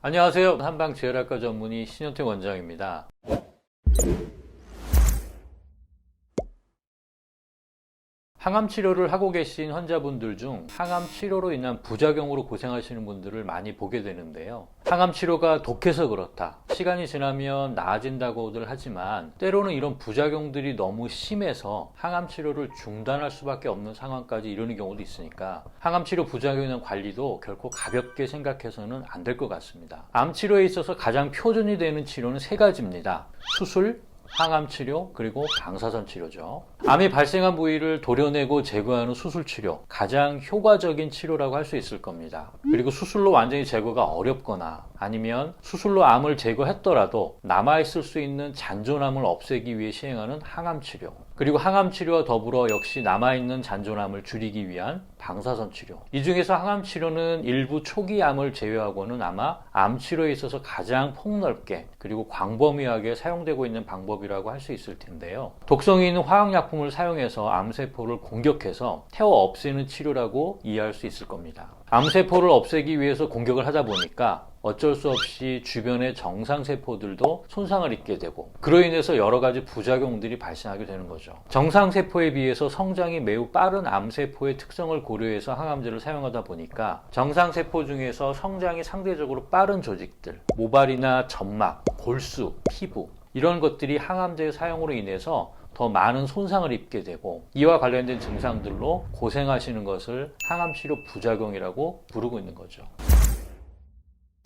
안녕하세요. 한방재활학과 전문의 신현태 원장입니다. 항암 치료를 하고 계신 환자분들 중 항암 치료로 인한 부작용으로 고생하시는 분들을 많이 보게 되는데요. 항암 치료가 독해서 그렇다, 시간이 지나면 나아진다고들 하지만 때로는 이런 부작용들이 너무 심해서 항암 치료를 중단할 수밖에 없는 상황까지 이르는 경우도 있으니까 항암 치료 부작용이나 관리도 결코 가볍게 생각해서는 안 될 것 같습니다. 암 치료에 있어서 가장 표준이 되는 치료는 세 가지입니다. 수술, 항암 치료, 그리고 방사선 치료죠. 암이 발생한 부위를 도려내고 제거하는 수술 치료, 가장 효과적인 치료라고 할 수 있을 겁니다. 그리고 수술로 완전히 제거가 어렵거나 아니면 수술로 암을 제거했더라도 남아있을 수 있는 잔존암을 없애기 위해 시행하는 항암 치료, 그리고 항암 치료와 더불어 역시 남아있는 잔존암을 줄이기 위한 방사선 치료. 이 중에서 항암 치료는 일부 초기 암을 제외하고는 아마 암 치료에 있어서 가장 폭넓게 그리고 광범위하게 사용되고 있는 방법이라고 할 수 있을 텐데요. 독성이 있는 화학약품을 사용해서 암세포를 공격해서 태워 없애는 치료라고 이해할 수 있을 겁니다. 암세포를 없애기 위해서 공격을 하다 보니까 어쩔 수 없이 주변의 정상세포들도 손상을 입게 되고 그로 인해서 여러 가지 부작용들이 발생하게 되는 거죠. 정상세포에 비해서 성장이 매우 빠른 암세포의 특성을 고려해서 항암제를 사용하다 보니까 정상세포 중에서 성장이 상대적으로 빠른 조직들, 모발이나 점막, 골수, 피부, 이런 것들이 항암제의 사용으로 인해서 더 많은 손상을 입게 되고 이와 관련된 증상들로 고생하시는 것을 항암치료 부작용이라고 부르고 있는 거죠.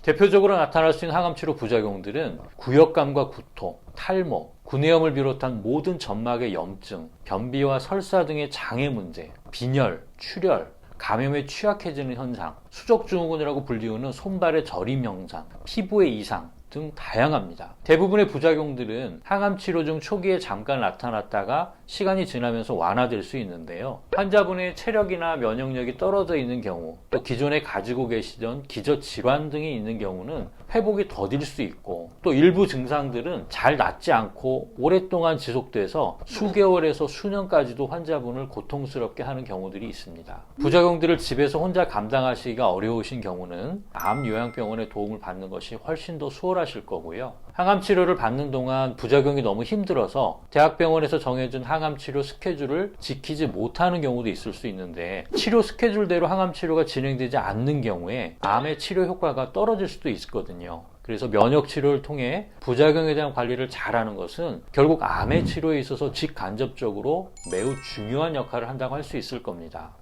대표적으로 나타날 수 있는 항암치료 부작용들은 구역감과 구토, 탈모, 구내염을 비롯한 모든 점막의 염증, 변비와 설사 등의 장애 문제, 빈혈, 출혈, 감염에 취약해지는 현상, 수족증후군이라고 불리우는 손발의 저림 현상, 피부의 이상 등 다양합니다. 대부분의 부작용들은 항암 치료 중 초기에 잠깐 나타났다가 시간이 지나면서 완화될 수 있는데요. 환자분의 체력이나 면역력이 떨어져 있는 경우, 또 기존에 가지고 계시던 기저질환 등이 있는 경우는 회복이 더딜 수 있고, 또 일부 증상들은 잘 낫지 않고 오랫동안 지속돼서 수개월에서 수년까지도 환자분을 고통스럽게 하는 경우들이 있습니다. 부작용들을 집에서 혼자 감당하시기가 어려우신 경우는 암요양병원의 도움을 받는 것이 훨씬 더 수월하실 거고요. 항암 치료를 받는 동안 부작용이 너무 힘들어서 대학병원에서 정해준 항암 치료 스케줄을 지키지 못하는 경우도 있을 수 있는데, 치료 스케줄대로 항암 치료가 진행되지 않는 경우에 암의 치료 효과가 떨어질 수도 있거든요. 그래서 면역 치료를 통해 부작용에 대한 관리를 잘하는 것은 결국 암의 치료에 있어서 직간접적으로 매우 중요한 역할을 한다고 할 수 있을 겁니다.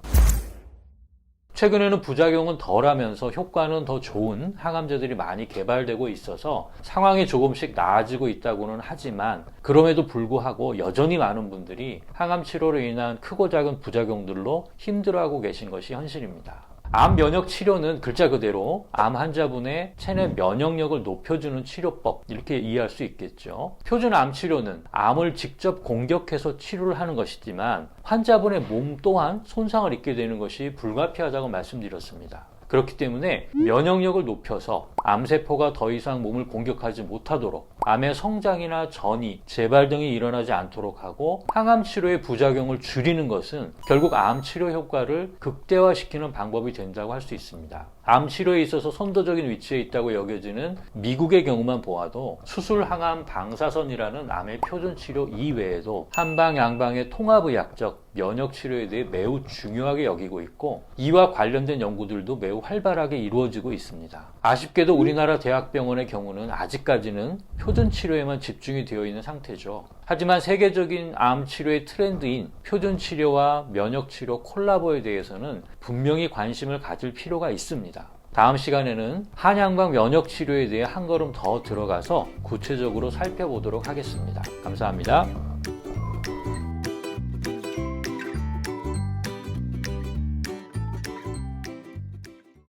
최근에는 부작용은 덜하면서 효과는 더 좋은 항암제들이 많이 개발되고 있어서 상황이 조금씩 나아지고 있다고는 하지만, 그럼에도 불구하고 여전히 많은 분들이 항암 치료로 인한 크고 작은 부작용들로 힘들어하고 계신 것이 현실입니다. 암 면역 치료는 글자 그대로 암 환자분의 체내 면역력을 높여주는 치료법, 이렇게 이해할 수 있겠죠. 표준 암 치료는 암을 직접 공격해서 치료를 하는 것이지만 환자분의 몸 또한 손상을 입게 되는 것이 불가피하다고 말씀드렸습니다. 그렇기 때문에 면역력을 높여서 암세포가 더 이상 몸을 공격하지 못하도록, 암의 성장이나 전이, 재발 등이 일어나지 않도록 하고 항암 치료의 부작용을 줄이는 것은 결국 암 치료 효과를 극대화시키는 방법이 된다고 할 수 있습니다. 암 치료에 있어서 선도적인 위치에 있다고 여겨지는 미국의 경우만 보아도 수술, 항암, 방사선이라는 암의 표준 치료 이외에도 한방, 양방의 통합의학적 면역 치료에 대해 매우 중요하게 여기고 있고, 이와 관련된 연구들도 매우 활발하게 이루어지고 있습니다. 아쉽게도 우리나라 대학병원의 경우는 아직까지는 표준 치료에만 집중이 되어 있는 상태죠. 하지만 세계적인 암 치료의 트렌드인 표준 치료와 면역 치료 콜라보에 대해서는 분명히 관심을 가질 필요가 있습니다. 다음 시간에는 한양방 면역 치료에 대해 한 걸음 더 들어가서 구체적으로 살펴보도록 하겠습니다. 감사합니다.